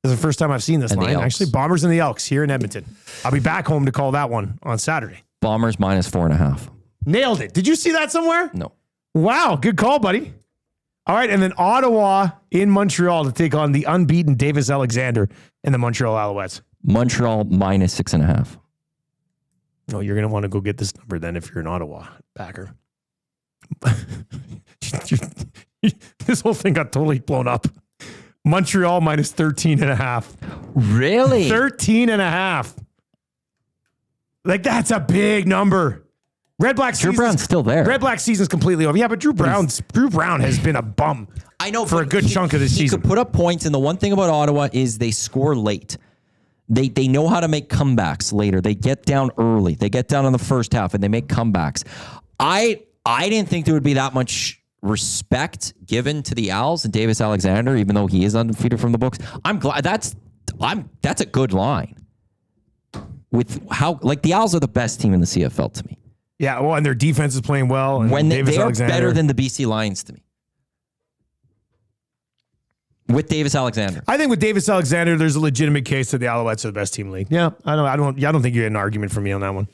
This is the first time I've seen this And the line. Elks. Actually, Bombers and the Elks here in Edmonton. I'll be back home to call that one on Saturday. Bombers minus 4.5. Nailed it. Did you see that somewhere? No. Wow. Good call, buddy. All right. And then Ottawa in Montreal to take on the unbeaten Davis Alexander and the Montreal Alouettes. Montreal minus 6.5. No, you're going to want to go get this number then if you're an Ottawa backer. This whole thing got totally blown up. Montreal minus 13.5. Really? 13.5. Like, that's a big number. Red Black Drew Brown's still there. Red Black season's completely over. Yeah, but Drew Brown has been a bum. I know for a good chunk of the season. He could put up points, and the one thing about Ottawa is they score late. They know how to make comebacks later. They get down early. They get down in the first half, and they make comebacks. I didn't think there would be that much respect given to the Owls and Davis Alexander, even though he is undefeated from the books. I'm glad that's a good line. With how the Owls are the best team in the CFL to me. Yeah, well, and their defense is playing well. And When they are Alexander, better than the BC Lions to me. With Davis Alexander. I think with Davis Alexander, there's a legitimate case that the Alouettes are the best team in the league. Yeah, I don't think you had an argument for me on that one.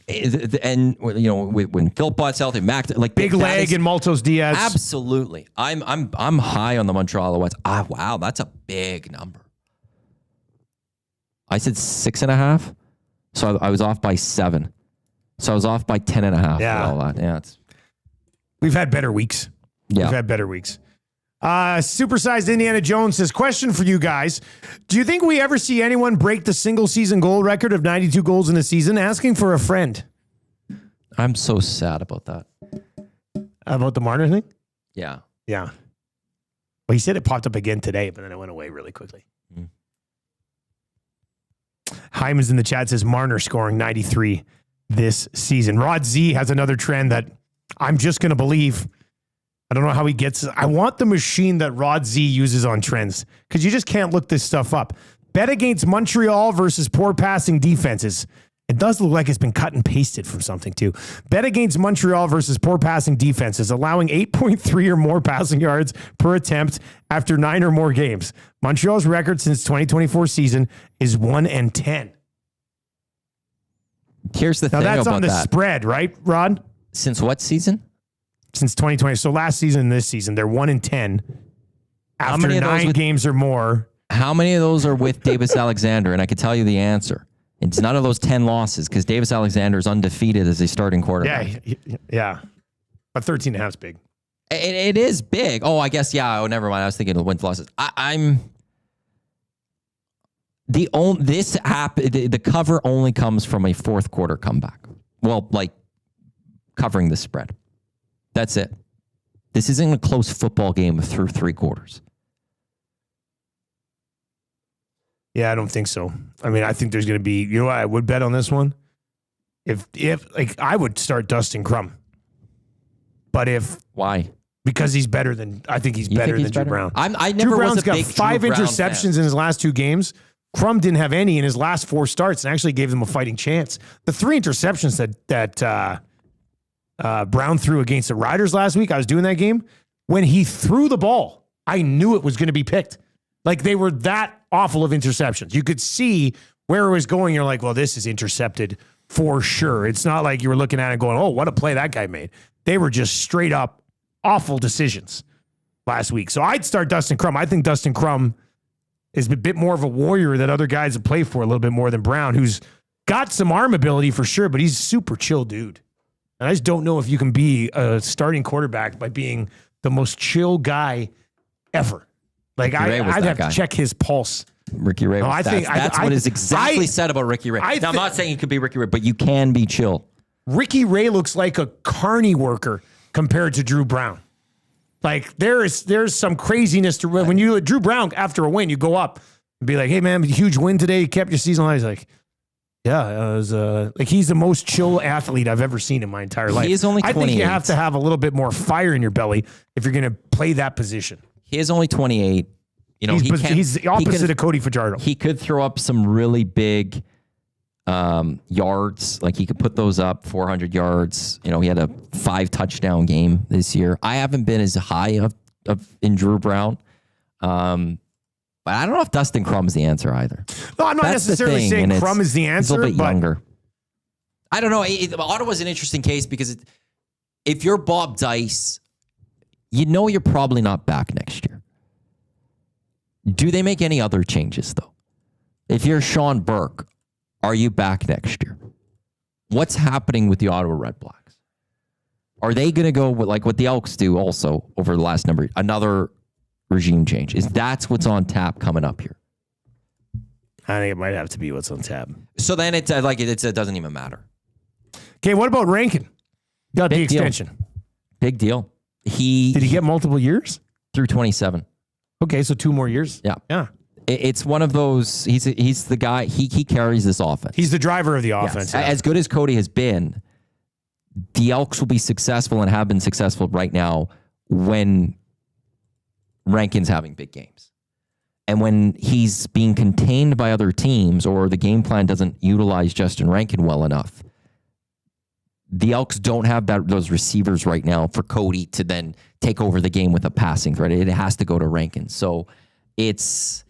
And when Phil Bott's healthy, big leg and Maltos Diaz. Absolutely. I'm high on the Montreal Alouettes. Wow, that's a big number. I said 6.5, so I was off by 7. So I was off by 10.5. Yeah. All that. Yeah, We've had better weeks. Yeah. We've had better weeks. Supersized Indiana Jones says, question for you guys. Do you think we ever see anyone break the single season goal record of 92 goals in a season? Asking for a friend. I'm so sad about that. About the Marner thing? Yeah. Yeah. Well, he said it popped up again today, but then it went away really quickly. Hyman's in the chat says Marner scoring 93 this season. Rod Z has another trend that I'm just going to believe. I don't know how he gets it. I want the machine that Rod Z uses on trends because you just can't look this stuff up. Bet against Montreal versus poor passing defenses. It does look like it's been cut and pasted from something too. Bet against Montreal versus poor passing defenses, allowing 8.3 or more passing yards per attempt after 9 or more games. Montreal's record since 2024 season is 1-10. Here's the thing now that's about on the that. spread, right, Rod? Since what season? Since 2020. So last season and this season, they're 1-10 after 9 games or more. How many of those are with Davis Alexander? And I can tell you the answer. It's none of those 10 losses because Davis Alexander is undefeated as a starting quarterback. Yeah. But 13.5 is big. It is big. Oh, I guess, yeah. Oh, never mind. I was thinking of wins losses. The cover only comes from a fourth quarter comeback. Well, like covering the spread. That's it. This isn't a close football game through 3 quarters. Yeah, I don't think so. I mean, I think there's going to be, you know what I would bet on this one? If I would start Dustin Crum. But why? Because he's better than, I think he's better than Drew Brown. I never Drew Brown's was a got big 5 Drew Brown interceptions fan. in his last 2 games. Crum didn't have any in his last 4 starts and actually gave them a fighting chance. The 3 interceptions that Brown threw against the Riders last week, I was doing that game. When he threw the ball, I knew it was going to be picked. Like they were that awful of interceptions. You could see where it was going. You're like, well, this is intercepted for sure. It's not like you were looking at it going, oh, what a play that guy made. They were just straight up awful decisions last week. So I'd start Dustin Crum. I think Dustin Crum is a bit more of a warrior that other guys have played for a little bit more than Brown, who's got some arm ability for sure, but he's a super chill dude. And I just don't know if you can be a starting quarterback by being the most chill guy ever. Like I'd have to check his pulse. Ricky Ray. That's what is exactly said about Ricky Ray. Now, I'm not saying he could be Ricky Ray, but you can be chill. Ricky Ray looks like a carny worker compared to Drew Brown. Like there's some craziness to when you Drew Brown after a win, you go up and be like, hey man, huge win today. You kept your season high. He's like, yeah, it was like he's the most chill athlete I've ever seen in my entire life. He is only 28. I think you have to have a little bit more fire in your belly if you're going to play that position. He is only 28. You know, he's the opposite of Cody Fajardo. He could throw up some really big yards. Like he could put those up, 400 yards. He had a 5 touchdown game this year. I haven't been as high in Drew Brown. But I don't know if Dustin Crumb's the answer either. No, I'm not necessarily saying Crum is the answer. He's a little bit but younger. I don't know. Ottawa's an interesting case because if you're Bob Dice, you're probably not back next year. Do they make any other changes, though? If you're Sean Burke, are you back next year? What's happening with the Ottawa Red Blacks? Are they going to go with like what the Elks do also over the last another regime change? That's what's on tap coming up here? I think it might have to be what's on tap. So then it doesn't even matter. Okay, what about Rankin? Got Big the extension. Deal. Big deal. Did he get multiple years? Through 27. Okay, so 2 more years. Yeah. It's one of those. He's the guy. He carries this offense. He's the driver of the offense. Yes. As good as Cody has been, the Elks will be successful and have been successful right now when Rankin's having big games. And when he's being contained by other teams or the game plan doesn't utilize Justin Rankin well enough, the Elks don't have those receivers right now for Cody to then take over the game with a passing threat. It has to go to Rankin. So it's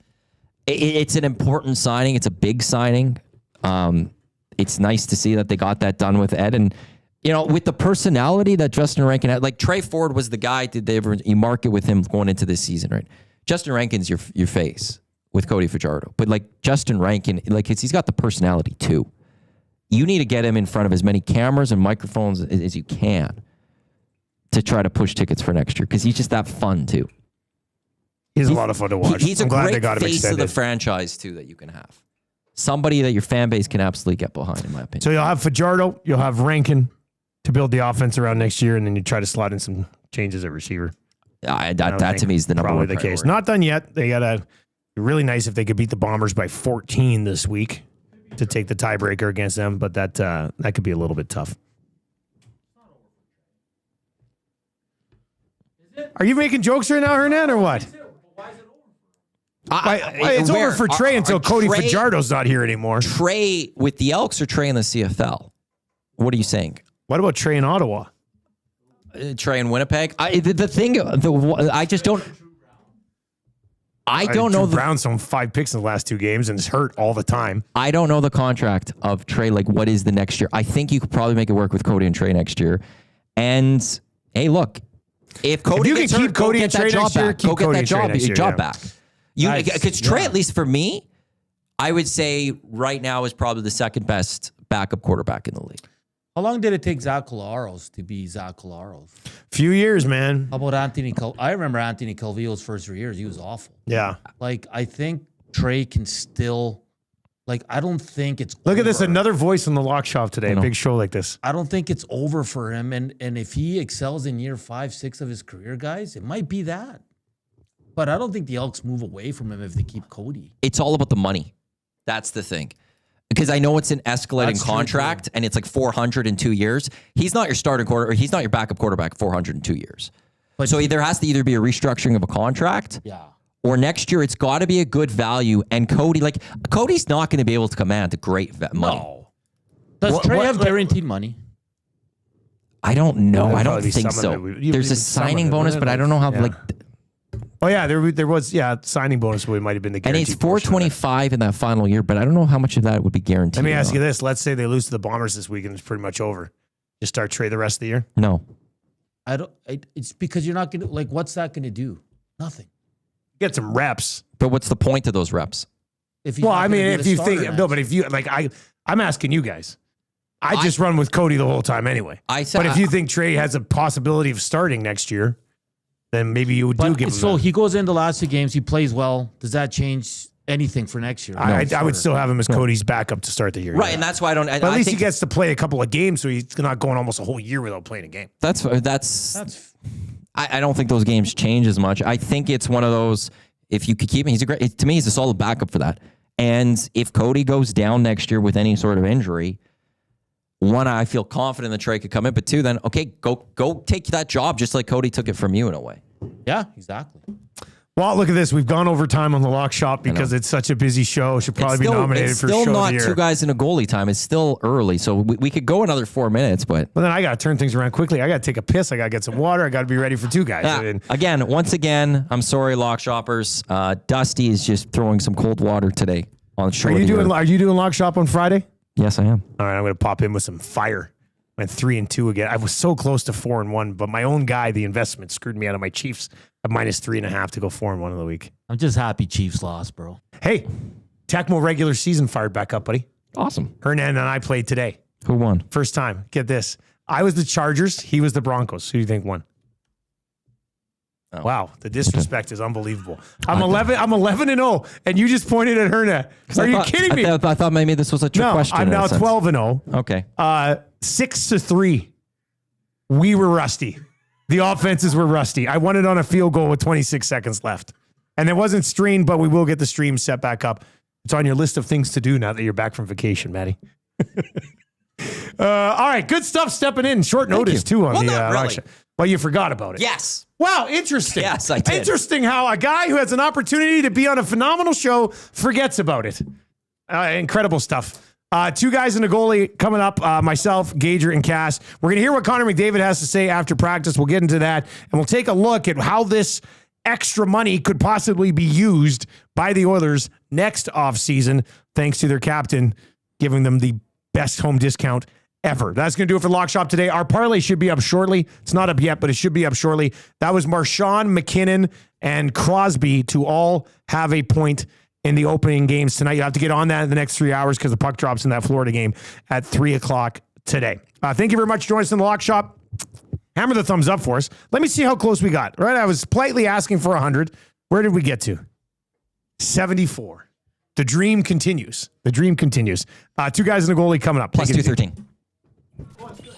an important signing. It's a big signing. It's nice to see that they got that done with Ed. And, with the personality that Justin Rankin had, like Trey Ford was the guy, you market with him going into this season, right? Justin Rankin's your face with Cody Fajardo. But like Justin Rankin, he's got the personality too. You need to get him in front of as many cameras and microphones as you can to try to push tickets for next year because he's just that fun too. He's a lot of fun to watch. He's a great face of the franchise too that you can have. Somebody that your fan base can absolutely get behind, in my opinion. So you'll have Fajardo, you'll have Rankin to build the offense around next year, and then you try to slot in some changes at receiver. That to me is the number one priority. Case. Not done yet. They got to be really nice if they could beat the Bombers by 14 this week to take the tiebreaker against them, but that could be a little bit tough. Are you making jokes right now, Hernan, or what? It's over for Trey until Cody Fajardo's not here anymore. Trey with the Elks or Trey in the CFL? What are you saying? What about Trey in Ottawa? Trey in Winnipeg? I just don't. I don't know. Brown's on 5 picks in the last 2 games and is hurt all the time. I don't know the contract of Trey. Like, what is the next year? I think you could probably make it work with Cody and Trey next year. And hey, look, if Cody gets hurt, go get that job back. Go get that job back. Because Trey, at least for me, I would say right now is probably the second best backup quarterback in the league. How long did it take Zach Collaros to be Zach Collaros? Few years, man. How about Anthony? I remember Anthony Calvillo's first 3 years. He was awful. Yeah. I think Trey can still, I don't think it's Look over. at this, another voice in the lock shop today, a big show like this. I don't think it's over for him. And if he excels in year 5, 6 of his career, guys, it might be that. But I don't think the Elks move away from him if they keep Cody. It's all about the money. That's the thing. Because I know it's an escalating contract and it's like 400 in 2 years. He's not your starting quarter, or he's not your backup quarterback 400 in 2 years. But so there has to either be a restructuring of a contract, or next year it's got to be a good value. And Cody's not going to be able to command a great money. No. Does Trey have guaranteed money? I don't know. I don't think so. There's a signing bonus, but I don't know how Oh yeah, there was signing bonus. It might have been the guarantee. And it's $425 in that final year, but I don't know how much of that would be guaranteed. Let me ask you this: let's say they lose to the Bombers this week and it's pretty much over. You start Trey the rest of the year? No, I don't. It's because you're not going to what's that going to do? Nothing. Get some reps. But what's the point of those reps? If you think but if you I'm asking you guys. I just run with Cody the whole time anyway. But if you think Trey has a possibility of starting next year, then maybe you do give him So he goes into the last 2 games, he plays well. Does that change anything for next year? I would still have him as Cody's backup to start the year. Right, and that's why I don't. But at least he gets to play a couple of games, so he's not going almost a whole year without playing a game. That's. I don't think those games change as much. I think it's one of those. If you could keep him, to me, he's a solid backup for that. And if Cody goes down next year with any sort of injury, 1, I feel confident that Trey could come in, but 2, then okay, go take that job just like Cody took it from you in a way. Yeah, exactly. Well, look at this. We've gone over time on the Lock Shop because it's such a busy show. Should probably be nominated for Show of the Year. It's still not 2 guys in a goalie time. It's still early, so we could go another 4 minutes, but... Well, then I got to turn things around quickly. I got to take a piss. I got to get some water. I got to be ready for 2 guys. Yeah. Once again, I'm sorry, Lock Shoppers. Dusty is just throwing some cold water today on Show of the Year. Are you doing Lock Shop on Friday? Yes, I am. All right, I'm going to pop in with some fire. Went 3-2 again. I was so close to 4-1, but my own guy, the investment, screwed me out of my Chiefs at -3.5 to go 4-1 of the week. I'm just happy Chiefs lost, bro. Hey, Tecmo regular season fired back up, buddy. Awesome. Hernan and I played today. Who won? First time. Get this. I was the Chargers. He was the Broncos. Who do you think won? Oh. Wow, the disrespect is unbelievable. I'm 11-0, and you just pointed at Hernan. Are you kidding me? I thought maybe this was a trick question. I'm now 12-0. Okay. 6-3. We were rusty. The offenses were rusty. I won it on a field goal with 26 seconds left. And it wasn't streamed, but we will get the stream set back up. It's on your list of things to do now that you're back from vacation, Matty. All right, good stuff stepping in. Short notice, too, on the election. Well, you forgot about it. Yes. Wow, interesting. Yes, I did. Interesting how a guy who has an opportunity to be on a phenomenal show forgets about it. Incredible stuff. 2 guys and a goalie coming up, myself, Gager, and Cass. We're going to hear what Connor McDavid has to say after practice. We'll get into that, and we'll take a look at how this extra money could possibly be used by the Oilers next offseason, thanks to their captain giving them the best home discount ever. That's going to do it for Lock Shop today. Our parlay should be up shortly. It's not up yet, but it should be up shortly. That was Marchand, McKinnon, and Crosby to all have a point in the opening games tonight. You have to get on that in the next 3 hours because the puck drops in that Florida game at 3 o'clock today. Thank you very much for joining us in the Lock Shop. Hammer the thumbs up for us. Let me see how close we got. Right, I was politely asking for 100. Where did we get to? 74. The dream continues. The dream continues. 2 guys and a goalie coming up. Plus 213. Oh, it's good.